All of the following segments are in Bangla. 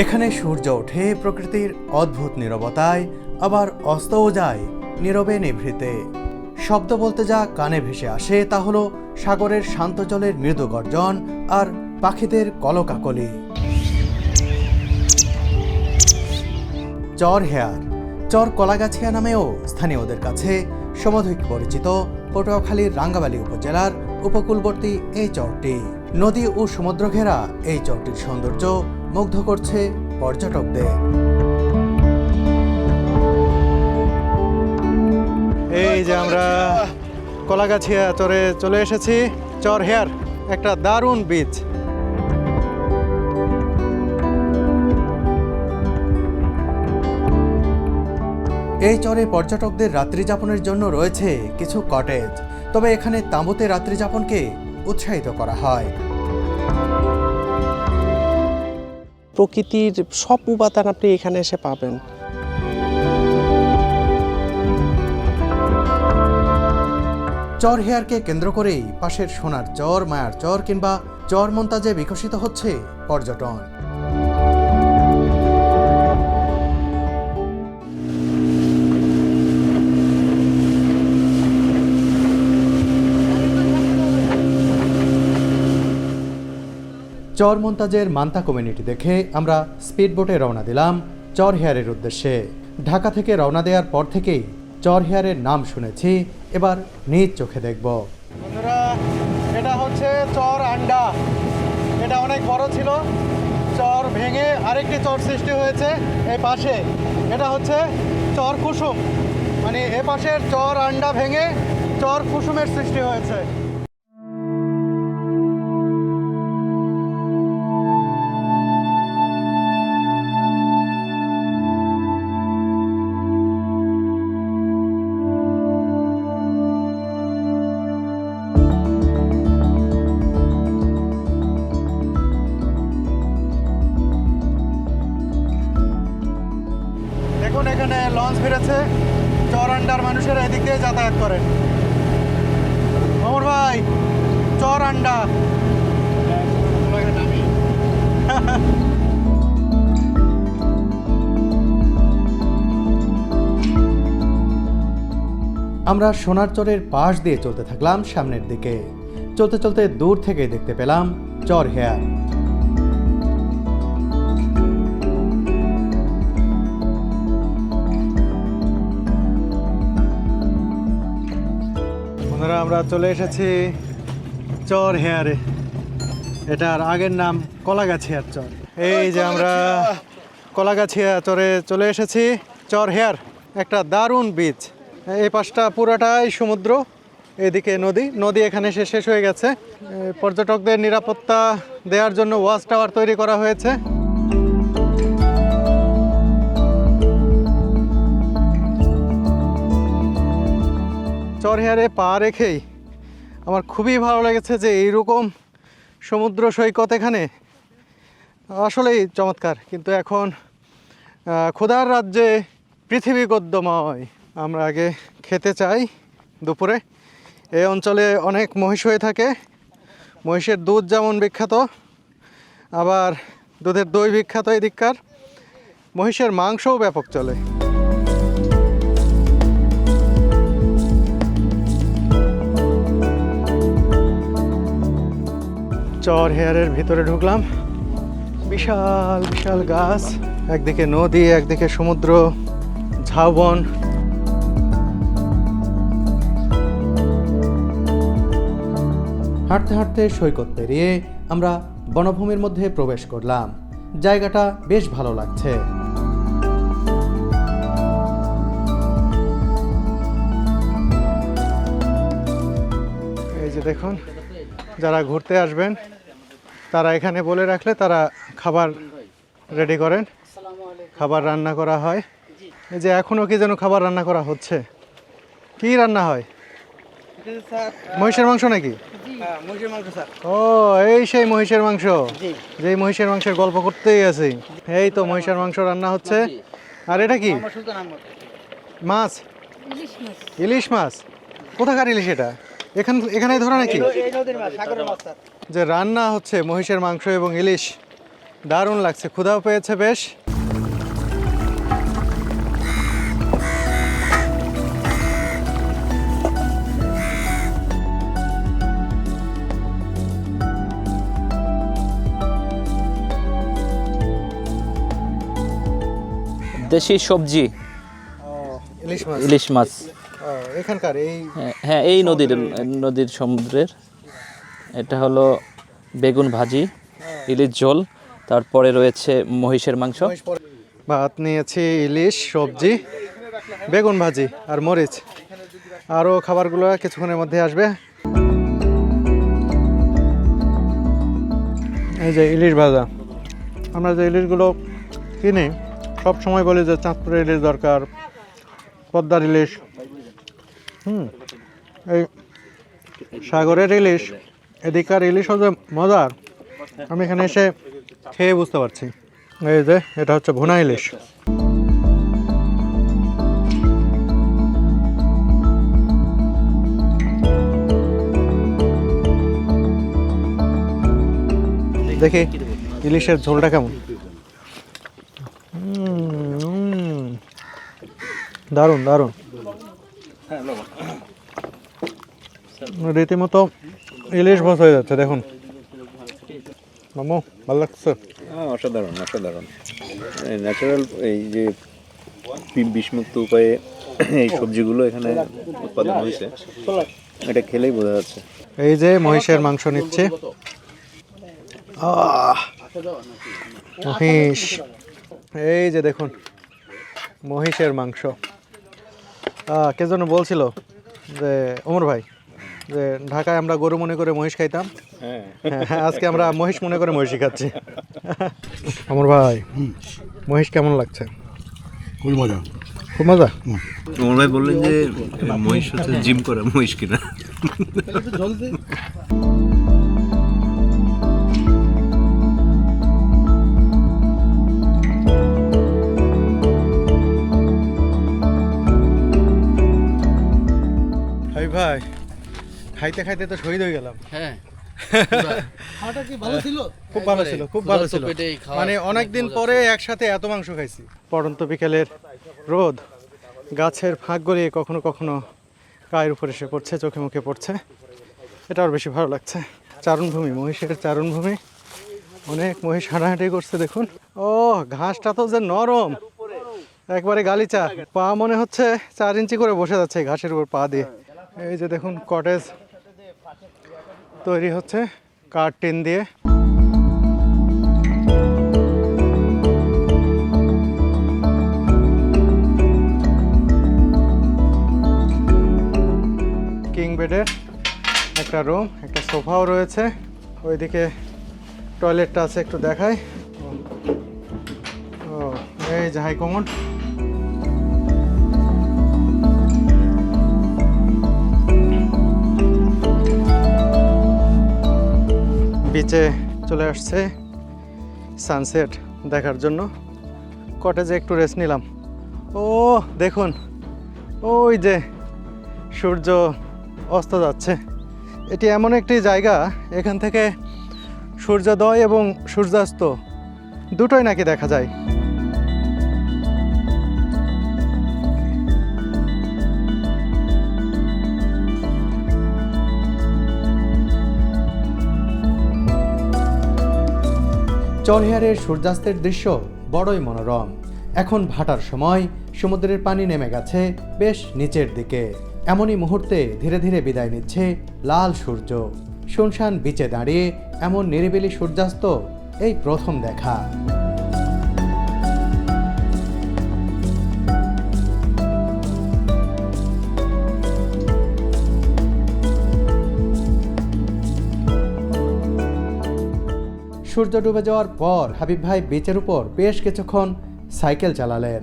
এখানে সূর্য ওঠে প্রকৃতির অদ্ভুত নীরবতায়, আবার অস্তও যায় নীরবে নিভৃতে। শব্দ বলতে যা কানে ভেসে আসে তা হলো সাগরের শান্ত জলের মৃদু গর্জন আর পাখিদের কলকাকলি। চর হেয়ার, চর কলাগাছিয়া নামেও স্থানীয়দের কাছে সমধিক পরিচিত পটুয়াখালীর রাঙ্গাবালী উপজেলার উপকূলবর্তী এই চরটি। নদী ও সমুদ্র ঘেরা এই চরটির সৌন্দর্য মুগ্ধ করছে পর্যটকদের। এই যে আমরা কলাগাছিয়া চরে চলে এসেছি। চর হেয়ার একটা দারুণ বিচ। এই চরে পর্যটকদের রাত্রি যাপনের জন্য রয়েছে কিছু কটেজ, তবে এখানে তাঁবুতে রাত্রি যাপনকে উৎসাহিত করা হয়। প্রকৃতির সব উপাদান আপনি এখানে এসে পাবেন। চর হেয়ারকে কেন্দ্র করেই পাশের সোনার চর, মায়ার চর কিংবা চর মন্তাজে বিকশিত হচ্ছে পর্যটন। চর মন্তাজের মান্তা কমিউনিটি দেখে আমরা স্পিড বোটে রওনা দিলাম চর হেয়ারের উদ্দেশ্যে। ঢাকা থেকে রওনা দেওয়ার পর থেকেই চর হেয়ারের নাম শুনেছি, এবার নিজ চোখে দেখব। বন্ধুরা, এটা হচ্ছে চর আন্ডা। এটা অনেক বড় ছিল, চর ভেঙে আরেকটি চর সৃষ্টি হয়েছে এই পাশে। এটা হচ্ছে চর কুসুম, মানে এ পাশের চর আন্ডা ভেঙে চর কুসুমের সৃষ্টি হয়েছে। এখানে লঞ্চ ফিরেছে, চর আন্ডার মানুষেরা এদিক দিয়ে যাতায়াত করেন। অমর ভাই, চর আন্ডা আমরা সোনার চরের পাশ দিয়ে চলতে থাকলাম সামনের দিকে। চলতে চলতে দূর থেকে দেখতে পেলাম চর হেয়ার। আমরা চলে এসেছি চর হেয়ারে। এটার আগের নাম কলাগাছিয়ার চর। এই যে আমরা কলাগাছিয়া চরে চলে এসেছি। চর হেয়ার একটা দারুণ বিচ। এই পাশটা পুরোটাই সমুদ্র, এদিকে নদী। নদী এখানে শেষ হয়ে গেছে। পর্যটকদের নিরাপত্তা দেওয়ার জন্য ওয়াচ টাওয়ার তৈরি করা হয়েছে। চর হেয়ারে পা রেখেই আমার খুবই ভালো লেগেছে যে এইরকম সমুদ্র সৈকত এখানে আসলেই চমৎকার। কিন্তু এখন ক্ষুধার রাজ্যে পৃথিবী গদ্যময়। আমরা আগে খেতে চাই দুপুরে। এই অঞ্চলে অনেক মহিষ হয়ে থাকে। মহিষের দুধ যেমন বিখ্যাত, আবার দুধের দই বিখ্যাত এদিককার। মহিষের মাংসও ব্যাপক চলে। চর হেয়ারের ভিতরে ঢুকলাম। বিশাল বিশাল গাছ, একদিকে নদী, একদিকে সমুদ্র, ঝাউবন। হাঁটতে হাঁটতে সৈকত পেরিয়ে আমরা বনভূমির মধ্যে প্রবেশ করলাম। জায়গাটা বেশ ভালো লাগছে। এই যে দেখুন, যারা ঘুরতে আসবেন তারা এখানে বলে রাখলে তারা খাবার রেডি করেন, খাবার রান্না করা হয়। এই যে এখনও কি যেন খাবার রান্না করা হচ্ছে। কি রান্না হয়? মহিষের মাংস নাকি? ও, এই সেই মহিষের মাংস, যেই মহিষের মাংসের গল্প করতেই আছে। এই তো মহিষের মাংস রান্না হচ্ছে। আর এটা কি মাছ? ইলিশ মাছ। কোথাকার ইলিশ এটা? এখানে ধরা নাকি? যে রান্না হচ্ছে মহিষের মাংস এবং ইলিশ, দারুণ লাগছে, ক্ষুধাও পেয়েছে বেশ। দেশি সবজি ইলিশ মাছ। ইলিশ মাছ। এখানকার এই হ্যাঁ, এই নদীর সমুদ্রের। এটা হলো বেগুন ভাজি, ইলিশ ঝোল, তারপরে রয়েছে মহিষের মাংস। ভাত নিয়েছি, ইলিশ, সবজি, বেগুন ভাজি আর মরিচ। আরও খাবারগুলো কিছুক্ষণের মধ্যে আসবে। এই যে ইলিশ ভাজা। আমরা যে ইলিশগুলো কিনি সব সময় বলি যে চাঁদপুরের ইলিশ দরকার, পদ্মার ইলিশ। এই সাগরের ইলিশ, এদিকার ইলিশও যে মজার আমি এখানে এসে খেয়ে বুঝতে পারছি। এই যে এটা হচ্ছে ভুনা ইলিশ। দেখি ইলিশের ঝোলটা কেমন। দারুণ দারুণ, রীতিমতো ইলিশ ভাত হয়ে যাচ্ছে। দেখুন মামু, ভালো লাগছে? অসাধারণ অসাধারণ। ন্যাচারাল এই যে বিষমুক্ত উপায়ে এই সবজিগুলো এখানে উৎপাদন হয়েছে, এটা খেলেই বোঝা যাচ্ছে। এই যে মহিষের মাংস নিচ্ছে। মহিষ, এই যে দেখুন মহিষের মাংস। কে যেন বলছিল যে ওমর ভাই যে ঢাকায় আমরা গরু মনে করে মহিষ খাইতাম, আজকে আমরা মহিষ মনে করে মহিষই খাচ্ছি। ওমর ভাই, মহিষ কেমন লাগছে? খুবই মজা। খুব মজা। ওমর ভাই বললেন যে মহিষ হচ্ছে জিম করা মহিষ কিনা। ভাই খাইতে খাইতে তো শহীদ হয়ে গেলাম। হ্যাঁ, খুব ভালো ছিল, খুব ভালো ছিল। মানে অনেকদিন পরে একসাথে এত মাংস খাইছি। পড়ন্ত বিকেলের রোদ গাছের ফাঁক গলিয়ে কখনো কখনো গায়ের উপরে এসে পড়ছে, চোখে মুখে পড়ছে। এটা আর বেশি ভালো লাগছে। চারণভূমি, মহিষের চারণভূমি। অনেক মহিষ হাঁটাহাঁটি করছে দেখুন। ও ঘাসটা তো যে নরম, একবারে গালিচা। পা মনে হচ্ছে 4 ইঞ্চি করে বসে যাচ্ছে ঘাসের উপর পা দিয়ে। এই যে দেখুন কটেজ তৈরি হচ্ছে কাঠ টিন দিয়ে। কিং বেডের একটা রুম, একটা সোফাও রয়েছে। ওইদিকে টয়লেটটা আছে, একটু দেখাই। ও এই যে হাই কমোড। বিচে চলে আসছে সানসেট দেখার জন্য। কটেজে একটু রেস্ট নিলাম। ও দেখুন ওই যে সূর্য অস্ত যাচ্ছে। এটি এমন একটি জায়গা, এখান থেকে সূর্যোদয় এবং সূর্যাস্ত দুটোই নাকি দেখা যায়। চলহেয়ারের সূর্যাস্তের দৃশ্য বড়ই মনোরম। এখন ভাটার সময়, সমুদ্রের পানি নেমে গেছে বেশ নিচের দিকে। এমনই মুহূর্তে ধীরে ধীরে বিদায় নিচ্ছে লাল সূর্য। শুনশান বিচে দাঁড়িয়ে এমন নিরিবিলি সূর্যাস্ত এই প্রথম দেখা। সূর্য ডুবে যাওয়ার পর হাবিব ভাই বিচের উপর বেশ কিছুক্ষণ সাইকেল চালালেন।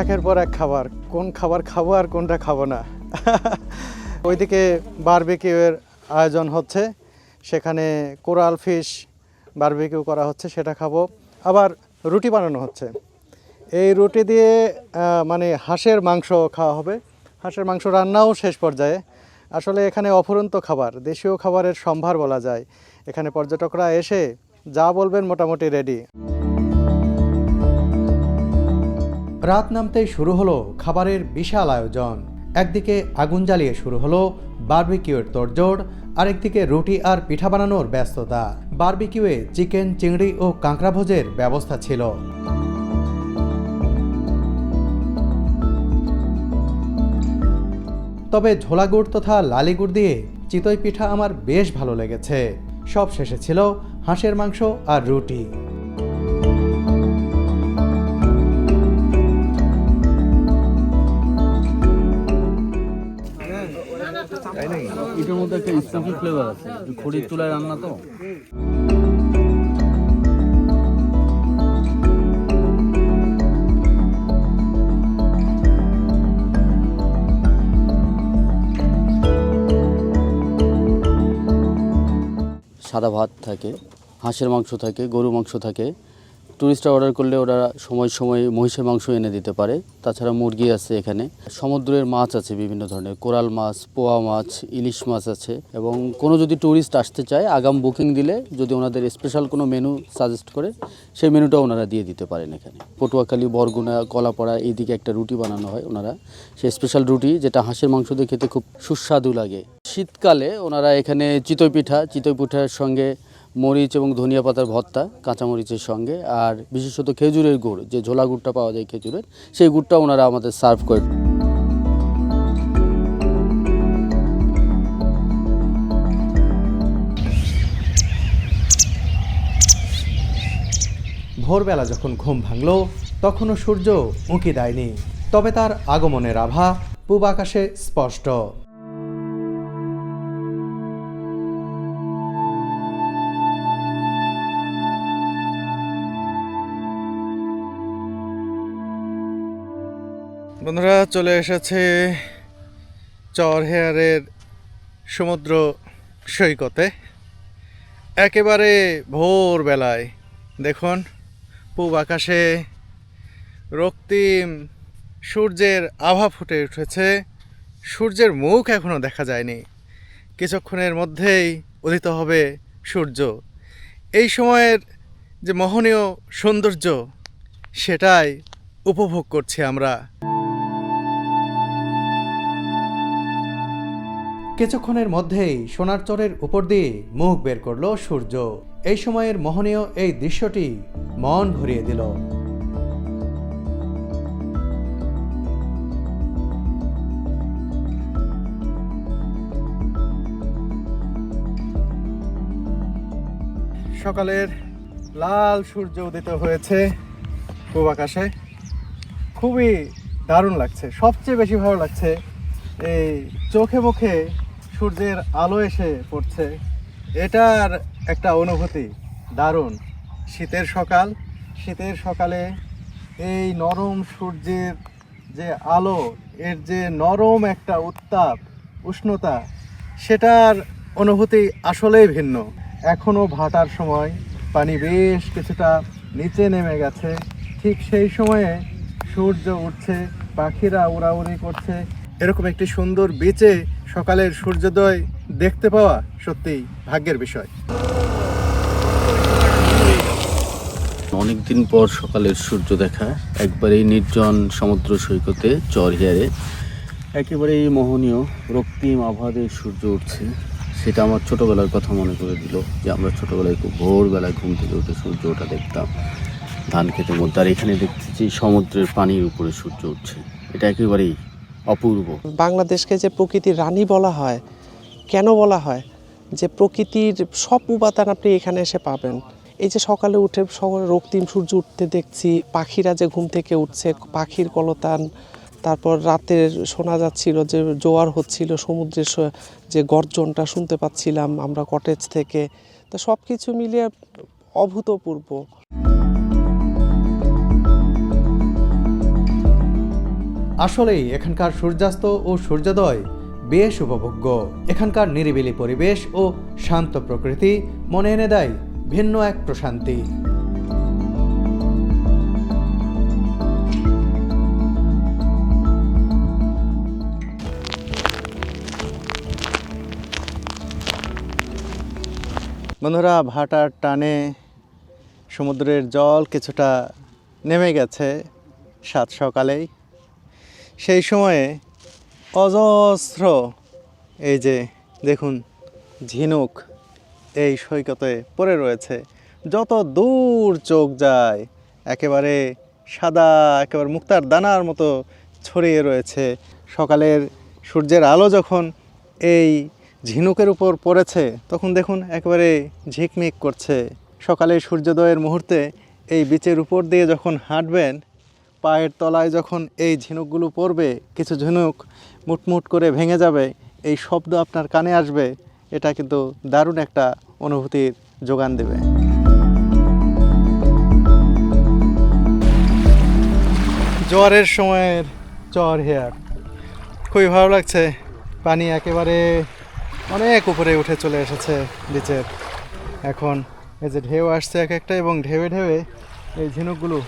একের পর এক খাবার, কোন খাবার খাবো আর কোনটা খাবো না। ওইদিকে বারবিকিউয়ের আয়োজন হচ্ছে, সেখানে কোরাল ফিশ বারবিকিউ করা হচ্ছে, সেটা খাবো। আবার রুটি বানানো হচ্ছে। এই রুটি দিয়ে মানে হাঁসের মাংস খাওয়া হবে। হাঁসের মাংস রান্নাও শেষ পর্যায়ে। আসলে এখানে অফুরন্ত খাবার, দেশীয় খাবারের সম্ভার বলা যায়। এখানে পর্যটকরা এসে যা বলবেন মোটামুটি রেডি। রাত নামতেই শুরু হলো খাবারের বিশাল আয়োজন। একদিকে আগুন জ্বালিয়ে শুরু হলো বারবিকিউয়ের তোড়জোড়, আরেকদিকে রুটি আর পিঠা বানানোর ব্যস্ততা। বারবিকিউয়ে চিকেন, চিংড়ি ও কাঁকড়া ভোজের ব্যবস্থা ছিল। তবে ঝোলাগুড় তথা লালিগুড় দিয়ে চিতই পিঠা আমার বেশ ভালো লেগেছে। সব শেষে ছিল হাঁসের মাংস আর রুটি। এটার মধ্যে একটা স্মোকি ফ্লেভার আছে, খড়ির চুলায় রান্না তো। সাদা ভাত থাকে, হাঁসের মাংস থাকে, গরু মাংস থাকে। টুরিস্টরা অর্ডার করলে ওরা সময় সময় মহিষের মাংস এনে দিতে পারে। তাছাড়া মুরগি আছে এখানে, সমুদ্রের মাছ আছে বিভিন্ন ধরনের, কোরাল মাছ, পোয়া মাছ, ইলিশ মাছ আছে। এবং কোনো যদি ট্যুরিস্ট আসতে চায় আগাম বুকিং দিলে যদি ওনাদের স্পেশাল কোনো মেনু সাজেস্ট করে সেই মেনুটা ওনারা দিয়ে দিতে পারেন। এখানে পটুয়াখালী, বরগুনা, কলাপাড়া এইদিকে একটা রুটি বানানো হয় ওনারা, সেই স্পেশাল রুটি যেটা হাঁসের মাংস দিয়ে খেতে খুব সুস্বাদু লাগে। শীতকালে ওনারা এখানে চিতই পিঠার সঙ্গে মরিচ এবং ধনিয়া পাতার ভর্তা, কাঁচামরিচের সঙ্গে, আর বিশেষত খেজুরের গুড়, যে ঝোলা গুড়টা পাওয়া যায় খেজুরের, সেই গুড়টা ওনারা আমাদের সার্ভ করে। ভোরবেলা যখন ঘুম ভাঙল তখনও সূর্য উঁকি দেয়নি, তবে তার আগমনের আভা পূব আকাশে স্পষ্ট। বন্ধুরা, চলে এসেছে চরহেয়ারের সমুদ্র সৈকতে। একেবারে ভোরবেলায় দেখুন পূব আকাশে রক্তিম সূর্যের আভা ফুটে উঠেছে। সূর্যের মুখ এখনও দেখা যায়নি, কিছুক্ষণের মধ্যেই উদিত হবে সূর্য। এই সময়ের যে মোহনীয় সৌন্দর্য সেটাই উপভোগ করছি আমরা। কিছুক্ষণের মধ্যেই সোনার চরের উপর দিয়ে মুখ বের করলো সূর্য। এই সময়ের মোহনীয় এই দৃশ্যটি মন ভরিয়ে দিল। সকালের লাল সূর্য উদিত হয়েছে পূব আকাশে, খুবই দারুণ লাগছে। সবচেয়ে বেশি ভালো লাগছে এই চোখে মুখে সূর্যের আলো এসে পড়ছে, এটার একটা অনুভূতি দারুণ। শীতের সকালে এই নরম সূর্যের যে আলো, এর যে নরম একটা উত্তাপ, উষ্ণতা, সেটার অনুভূতি আসলেই ভিন্ন। এখনও ভাটার সময়, পানি বেশ কিছুটা নিচে নেমে গেছে। ঠিক সেই সময়ে সূর্য উঠছে, পাখিরা উড়াউড়ি করছে। এরকম একটি সুন্দর বিচে সকালের সূর্যোদয় দেখতে পাওয়া সত্যিই ভাগ্যের বিষয়। অনেকদিন পর সকালের সূর্য দেখা, একবারেই নির্জন সমুদ্র সৈকতে চরহিয়ারে একেবারেই মোহনীয় রক্তিম আভাতে সূর্য উঠছে। সেটা আমার ছোটোবেলার কথা মনে করে দিল, যে আমরা ছোটোবেলায় খুব ভোরবেলায় ঘুম থেকে উঠে সূর্য ওঠা দেখতাম ধান খেতের মধ্যে। আর এখানে দেখতেছি সমুদ্রের পানির উপরে সূর্য উঠছে, এটা একেবারেই অপূর্ব। বাংলাদেশকে যে প্রকৃতির রানী বলা হয়, কেন বলা হয়? যে প্রকৃতির সব উপাদান আপনি এখানে এসে পাবেন। এই যে সকালে উঠে রক্তিম সূর্য উঠতে দেখছি, পাখিরা যে ঘুম থেকে উঠছে, পাখির কলতান, তারপর রাতে শোনা যাচ্ছিল যে জোয়ার হচ্ছিল, সমুদ্রের যে গর্জনটা শুনতে পাচ্ছিলাম আমরা কটেজ থেকে। তো সব কিছু মিলিয়ে অভূতপূর্ব। আসলেই এখানকার সূর্যাস্ত ও সূর্যোদয় বেশ উপভোগ্য। এখানকার নিরিবিলি পরিবেশ ও শান্ত প্রকৃতি মনে এনে দেয় ভিন্ন এক প্রশান্তি। বন্ধুরা, ভাটার টানে সমুদ্রের জল কিছুটা নেমে গেছে সাত সকালেই। সেই সময়ে অজস্র এই যে দেখুন ঝিনুক এই সৈকতে পড়ে রয়েছে। যত দূর চোখ যায় একেবারে সাদা, একেবারে মুক্তার দানার মতো ছড়িয়ে রয়েছে। সকালের সূর্যের আলো যখন এই ঝিনুকের উপর পড়েছে তখন দেখুন একেবারে ঝিকমিক করছে। সকালে সূর্যোদয়ের মুহূর্তে এই বিচের উপর দিয়ে যখন হাঁটবেন, পায়ের তলায় যখন এই ঝিনুকগুলো পড়বে, কিছু ঝিনুক মুটমুট করে ভেঙে যাবে, এই শব্দ আপনার কানে আসবে, এটা কিন্তু দারুণ একটা অনুভূতির যোগান দেবে। জোয়ারের সময়ের চর হেয়ার খুবই ভালো লাগছে। পানি একেবারে অনেক উপরে উঠে চলে এসেছে বিচের। এখন এই যে ঢেউ আসছে এক একটা, এবং ঢেউে ঢেউে এই ঝিনুকগুলো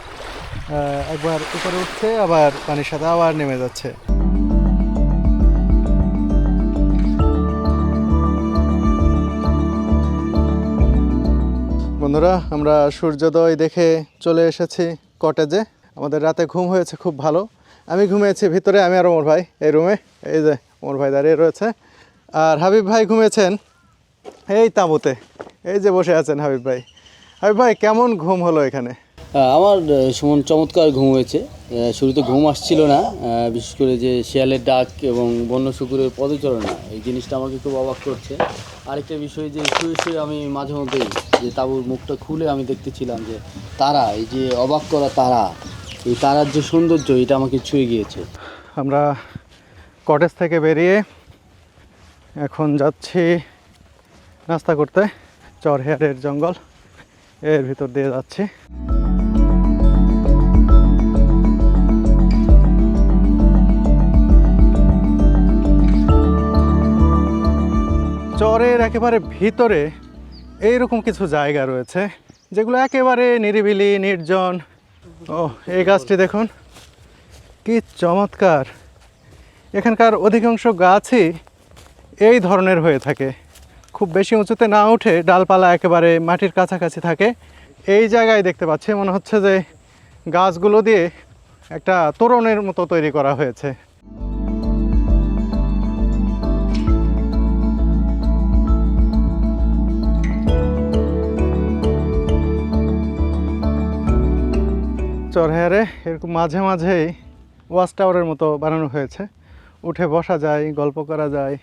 একবার উপরে উঠছে, আবার পানির সাথে আবার নেমে যাচ্ছে। বন্ধুরা, আমরা সূর্যোদয় দেখে চলে এসেছি কটেজে। আমাদের রাতে ঘুম হয়েছে খুব ভালো। আমি ঘুমিয়েছি ভিতরে, আমি আর ওমর ভাই এই রুমে। এই যে ওমর ভাই দাঁড়িয়ে রয়েছে, আর হাবিব ভাই ঘুমিয়েছেন এই তাঁবুতে। এই যে বসে আছেন হাবিব ভাই। হাবিব ভাই, কেমন ঘুম হলো এখানে? আমার সমান চমৎকার ঘুম হয়েছে। শুরুতে ঘুম আসছিল না, বিশেষ করে যে শিয়ালের ডাক এবং বন্য শুকুরের পদচারণা, এই জিনিসটা আমাকে খুব অবাক করছে। আরেকটা বিষয় যে শুয়ে শুয়ে আমি মাঝে মধ্যেই যে তাঁবুর মুখটা খুলে আমি দেখতেছিলাম যে তারা, এই যে অবাক করা তারা, এই তারার যে সৌন্দর্য, এটা আমাকে ছুঁয়ে গিয়েছে। আমরা কটেজ থেকে বেরিয়ে এখন যাচ্ছি নাস্তা করতে। চরহেয়ারের জঙ্গল এর ভিতর দিয়ে যাচ্ছি। চরের একেবারে ভিতরে এইরকম কিছু জায়গা রয়েছে যেগুলো একেবারে নিরিবিলি, নির্জন। ও, এই গাছটি দেখুন কি চমৎকার। এখানকার অধিকাংশ গাছই এই ধরনের হয়ে থাকে, খুব বেশি উঁচুতে না উঠে ডালপালা একেবারে মাটির কাছাকাছি থাকে। এই জায়গায় দেখতে পাচ্ছি মনে হচ্ছে যে গাছগুলো দিয়ে একটা তোরণের মতো তৈরি করা হয়েছে। চরহেয়ারে এরকম মাঝে মাঝেই ওয়াচ টাওয়ারের মতো বানানো হয়েছে, উঠে বসা যায়, গল্প করা যায়।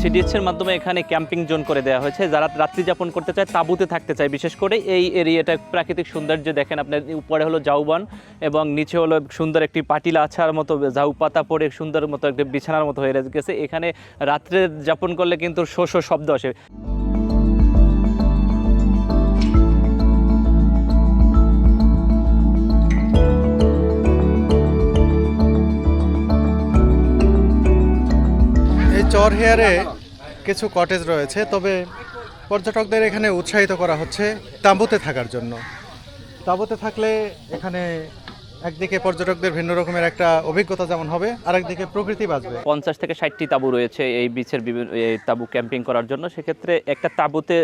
সিডিএসের মাধ্যমে এখানে ক্যাম্পিং জোন করে দেওয়া হয়েছে। যারা রাত্রি যাপন করতে চায়, তাঁবুতে থাকতে চায়, বিশেষ করে এই এরিয়াটা প্রাকৃতিক সৌন্দর্য দেখেন আপনার। উপরে হলো ঝাউবন এবং নিচে হলো সুন্দর একটি পাটিলা আছার মতো ঝাউ পাতা পড়ে সুন্দর মতো একটা বিছানার মতো হয়ে গেছে। এখানে রাত্রে যাপন করলে কিন্তু শো শো শব্দ আসে। এই চরহেয়ারে কিছু কটেজ রয়েছে, তবে পর্যটকদের এখানে উৎসাহিত করা হচ্ছে তাঁবুতে থাকার জন্য। তাঁবুতে থাকলে এখানে একদিকে পর্যটকদের ভিন্ন রকমের একটা অভিজ্ঞতা যেমন হবে, আরেকদিকে প্রকৃতি বাঁচবে। 50 থেকে 60টি তাঁবু রয়েছে এই বিচের এই তাঁবু ক্যাম্পিং করার জন্য। সেক্ষেত্রে একটা তাঁবুতে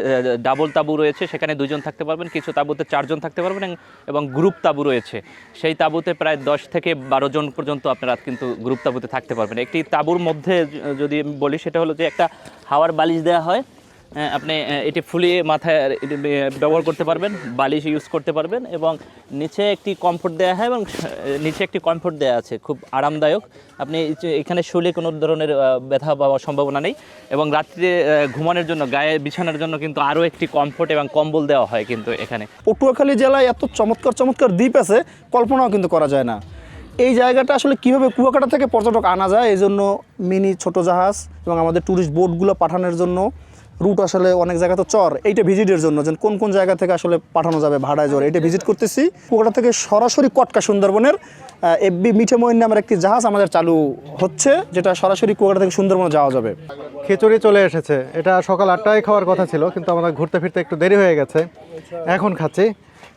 ডাবল তাঁবু রয়েছে, সেখানে 2 জন থাকতে পারবেন। কিছু তাঁবুতে 4 জন থাকতে পারবেন, এবং গ্রুপ তাঁবু রয়েছে। সেই তাঁবুতে প্রায় 10 থেকে 12 জন পর্যন্ত আপনারা কিন্তু গ্রুপ তাঁবুতে থাকতে পারবেন। একটি তাঁবুর মধ্যে যদি বলি, সেটা হলো যে একটা হাওয়ার বালিশ দেওয়া হয়। আপনি এটি ফুলিয়ে মাথায় ব্যবহার করতে পারবেন, বালিশ ইউজ করতে পারবেন, এবং নিচে একটি কমফোর্ট দেওয়া হয়, এবং নিচে একটি কমফোর্ট দেওয়া আছে, খুব আরামদায়ক। আপনি এখানে শুলে কোনো ধরনের ব্যথা পাওয়ার সম্ভাবনা নেই। এবং রাত্রে ঘুমানোর জন্য, গায়ে বিছানার জন্য কিন্তু আরও একটি কমফোর্ট এবং কম্বল দেওয়া হয় কিন্তু এখানে। পটুয়াখালী জেলায় এত চমৎকার চমৎকার দ্বীপ আছে, কল্পনাও কিন্তু করা যায় না। এই জায়গাটা আসলে কীভাবে কুয়াকাটা থেকে পর্যটক আনা যায়, এই জন্য মিনি ছোটো জাহাজ এবং আমাদের ট্যুরিস্ট বোটগুলো পাঠানোর জন্য রুট আসলে অনেক জায়গা তো চর, এইটা ভিজিটের জন্য যে কোন কোন জায়গা থেকে আসলে পাঠানো যাবে ভাড়ায় জোরে, এটা ভিজিট করতেছি। কুয়াকাটা থেকে সরাসরি কটকা সুন্দরবনের এফবি মিঠে মইন নামের একটি জাহাজ আমাদের চালু হচ্ছে, যেটা সরাসরি কুয়াকাটা থেকে সুন্দরবনে যাওয়া যাবে। খিচুড়ি চলে এসেছে। এটা সকাল 8টায় খাওয়ার কথা ছিল, কিন্তু আমাদের ঘুরতে ফিরতে একটু দেরি হয়ে গেছে, এখন খাচ্ছি।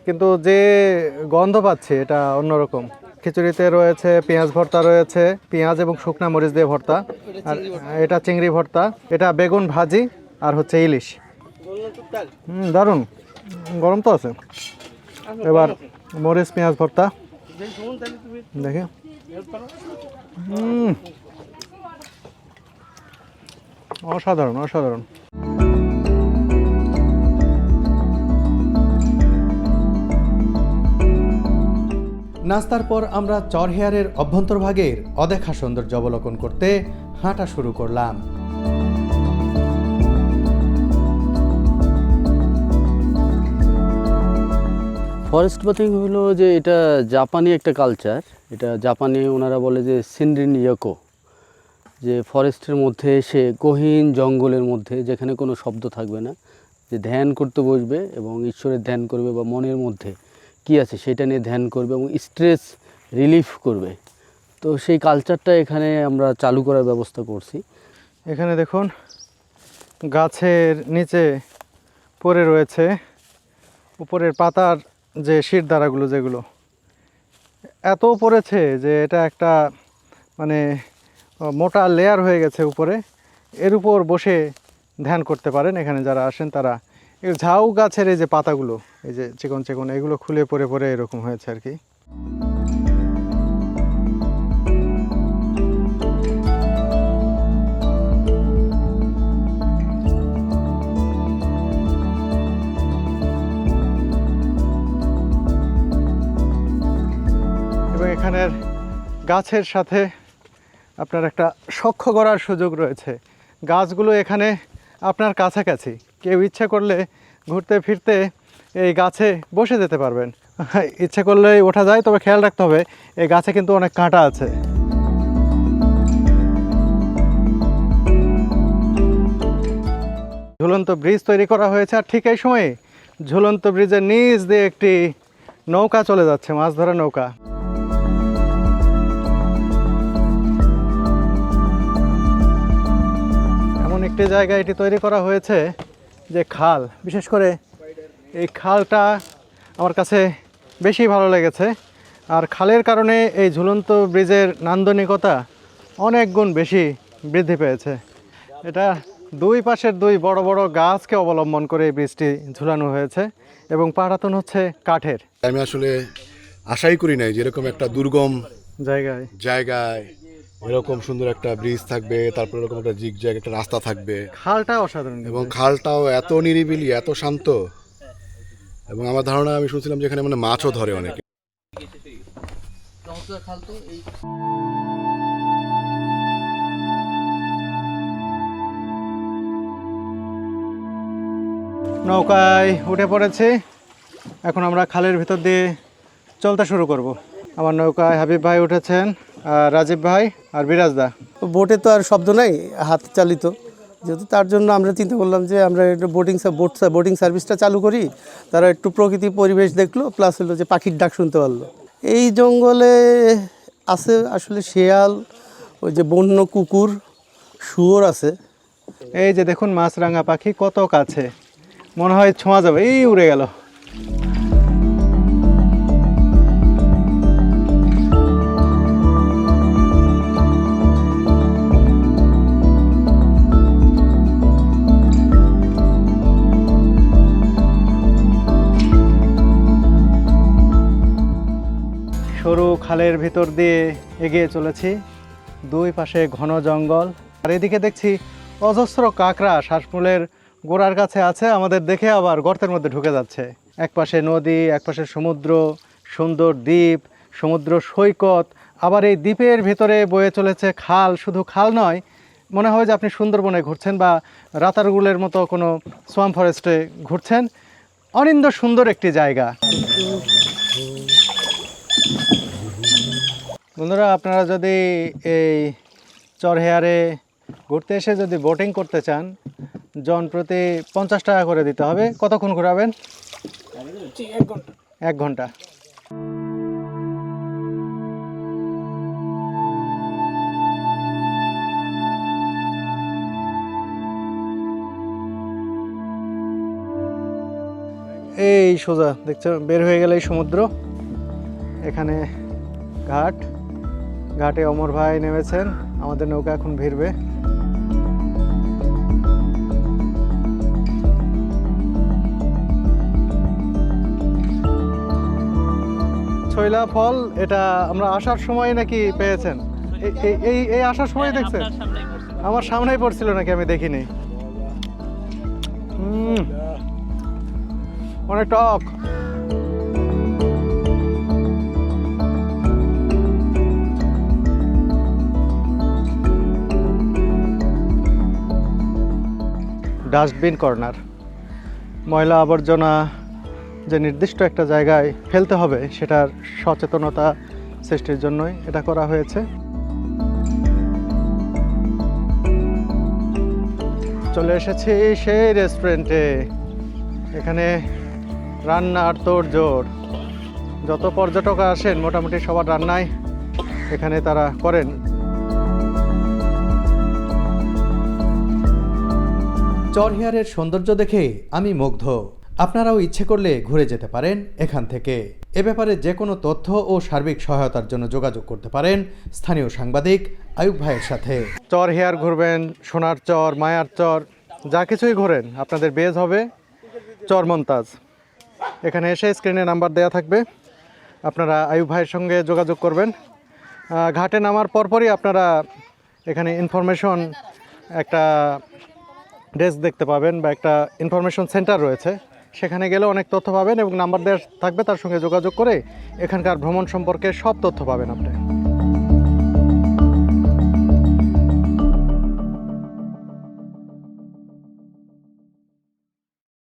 কিন্তু যে গন্ধ পাচ্ছি এটা অন্যরকম। খিচুড়িতে রয়েছে পেঁয়াজ ভর্তা, রয়েছে পেঁয়াজ এবং শুকনা মরিচ দিয়ে ভর্তা, আর এটা চিংড়ি ভর্তা, এটা বেগুন ভাজি, আর হচ্ছে ইলিশ। দারুণ, গরম তো আছে। এবার মরিচ পেঁয়াজ ভর্তা দেখি। অসাধারণ অসাধারণ। নাস্তার পর আমরা চরহেয়ারের অভ্যন্তরভাগের অদেখা সৌন্দর্য অবলোকন করতে হাঁটা শুরু করলাম। ফরেস্ট বাথিং হলো যে এটা জাপানি একটা কালচার। এটা জাপানে ওনারা বলে যে সিনরিন ইয়োকো, যে ফরেস্টের মধ্যে এসে গহীন জঙ্গলের মধ্যে যেখানে কোনো শব্দ থাকবে না, যে ধ্যান করতে বসবে এবং ঈশ্বরের ধ্যান করবে বা মনের মধ্যে কী আছে সেটা নিয়ে ধ্যান করবে এবং স্ট্রেস রিলিফ করবে। তো সেই কালচারটা এখানে আমরা চালু করার ব্যবস্থা করছি। এখানে দেখুন গাছের নিচে পড়ে রয়েছে উপরের পাতার যে শিরদাঁড়াগুলো, যেগুলো এত পড়েছে যে এটা একটা মানে মোটা লেয়ার হয়ে গেছে উপরে। এর উপর বসে ধ্যান করতে পারেন এখানে যারা আসেন তারা। এই ঝাউ গাছের এই যে পাতাগুলো, এই যে চিকন চিকন, এগুলো খুলে পড়ে পড়ে এরকম হয়েছে আর কি। এবং এখানের গাছের সাথে আপনার একটা সখ্য করার সুযোগ রয়েছে। গাছগুলো এখানে আপনার কাছাকাছি, কেউ ইচ্ছা করলে ঘুরতে ফিরতে এই গাছে বসে যেতে পারবেন। ইচ্ছে করলেই ওঠা যায়, তবে খেয়াল রাখতে হবে এই গাছে কিন্তু অনেক কাঁটা আছে। ঝুলন্ত ব্রিজ তৈরি করা হয়েছে, আর ঠিক এই সময়ে ঝুলন্ত ব্রিজের নিচ দিয়ে একটি নৌকা চলে যাচ্ছে, মাছ ধরা নৌকা। এমন একটি জায়গায় এটি তৈরি করা হয়েছে যে খাল, বিশেষ করে এই খালটা আমার কাছে বেশি ভালো লেগেছে। আর খালের কারণে এই ঝুলন্ত ব্রিজের নান্দনিকতা অনেক গুণ বেশি বৃদ্ধি পেয়েছে। এটা দুই পাশের দুই বড় বড় গাছকে অবলম্বন করে এই ব্রিজটি ঝুলানো হয়েছে এবং পাটাতন হচ্ছে কাঠের। আমি আসলে আশাই করি নাই যে এরকম একটা দুর্গম জায়গায় এরকম সুন্দর একটা ব্রিজ থাকবে, তারপর এরকম একটা জিগজ্যাগ একটা রাস্তা থাকবে, খালটা অসাধারণ এবং খালটাও এত নিরিবিলি, এত শান্ত। এবং আমার ধারণা, আমি শুনছিলাম যে এখানে মানে মাছও ধরে অনেকে। নৌকায় উঠে পড়েছি, এখন আমরা খালের ভিতর দিয়ে চলতে শুরু করব। আমার নৌকায় হাবিব ভাই উঠেছেন, আর রাজীব ভাই আর বিরাজদা। বোটে তো আর শব্দ নাই, হাত চালিত যেহেতু, তার জন্য আমরা চিন্তা করলাম যে আমরা একটু বোটিং সার্ভিসটা চালু করি। তারা একটু প্রকৃতি পরিবেশ দেখলো, প্লাস হলো যে পাখির ডাক শুনতে পারলো। এই জঙ্গলে আছে আসলে শেয়াল, ওই যে বন্য কুকুর, শুয়োর আছে। এই যে দেখুন মাছরাঙা পাখি কত কাছে, মনে হয় ছোঁয়া যাবে, এই উড়ে গেল। সরু খালের ভিতর দিয়ে এগিয়ে চলেছি, দুই পাশে ঘন জঙ্গল, আর এদিকে দেখছি অজস্র কাঁকড়া শ্বাসমূলের গোড়ার কাছে আছে, আমাদের দেখে আবার গর্তের মধ্যে ঢুকে যাচ্ছে। এক পাশে নদী, এক পাশে সমুদ্র, সুন্দর দ্বীপ, সমুদ্র সৈকত, আবার এই দ্বীপের ভিতরে বয়ে চলেছে খাল। শুধু খাল নয়, মনে হয় যে আপনি সুন্দরবনে ঘুরছেন বা রাতারগুলের মতো কোনো সোয়াম ফরেস্টে ঘুরছেন। অনিন্দ্য সুন্দর একটি জায়গা। বন্ধুরা, আপনারা যদি এই চরহেয়ারে ঘুরতে এসে যদি বোটিং করতে চান, জন প্রতি 50 টাকা করে দিতে হবে। কতক্ষণ ঘোরাবেন? 1 ঘন্টা। এই সোজা দেখছো বের হয়ে গেলে সমুদ্র। এখানে ঘাটে অমর ভাই নেমেছেন, আমাদের নৌকা এখন ভিড়বে। ছয়লা ফল, এটা আমরা আসার সময় নাকি পেয়েছেন? এই আসার সময় দেখছেন? আমার সামনেই পড়ছিল নাকি, আমি দেখিনি। অনেক টক। ডাস্টবিন কর্নার, ময়লা আবর্জনা যে নির্দিষ্ট একটা জায়গায় ফেলতে হবে সেটার সচেতনতা সৃষ্টির জন্যই এটা করা হয়েছে। চলে এসেছি সেই রেস্টুরেন্টে। এখানে রান্নার তোড়জোড়, যত পর্যটক আসেন মোটামুটি সবার রান্নাই এখানে তারা করেন। চরহিয়ারের সৌন্দর্য দেখে আমি মুগ্ধ। আপনারাও ইচ্ছে করলে ঘুরে যেতে পারেন এখান থেকে। এ ব্যাপারে যে কোনো তথ্য ও সার্বিক সহায়তার জন্য যোগাযোগ করতে পারেন স্থানীয় সাংবাদিক আয়ুব ভাইয়ের সাথে। চরহিয়ার ঘুরবেন, সোনার চর, মায়ার চর, যা কিছুই ঘোরেন আপনাদের বেজ হবে চর মন্তাজ। এখানে এসে স্ক্রিনে নাম্বার দেওয়া থাকবে, আপনারা আয়ুব ভাইয়ের সঙ্গে যোগাযোগ করবেন। ঘাটে নামার পরপরই আপনারা এখানে ইনফরমেশন একটা ডেস্ক দেখতে পাবেন বা একটা ইনফরমেশন সেন্টার রয়েছে, সেখানে গেলে অনেক তথ্য পাবেন এবং নাম্বার দেওয়া থাকবে, তার সঙ্গে যোগাযোগ করে এখানকার ভ্রমণ সম্পর্কে সব তথ্য পাবেন আপনি।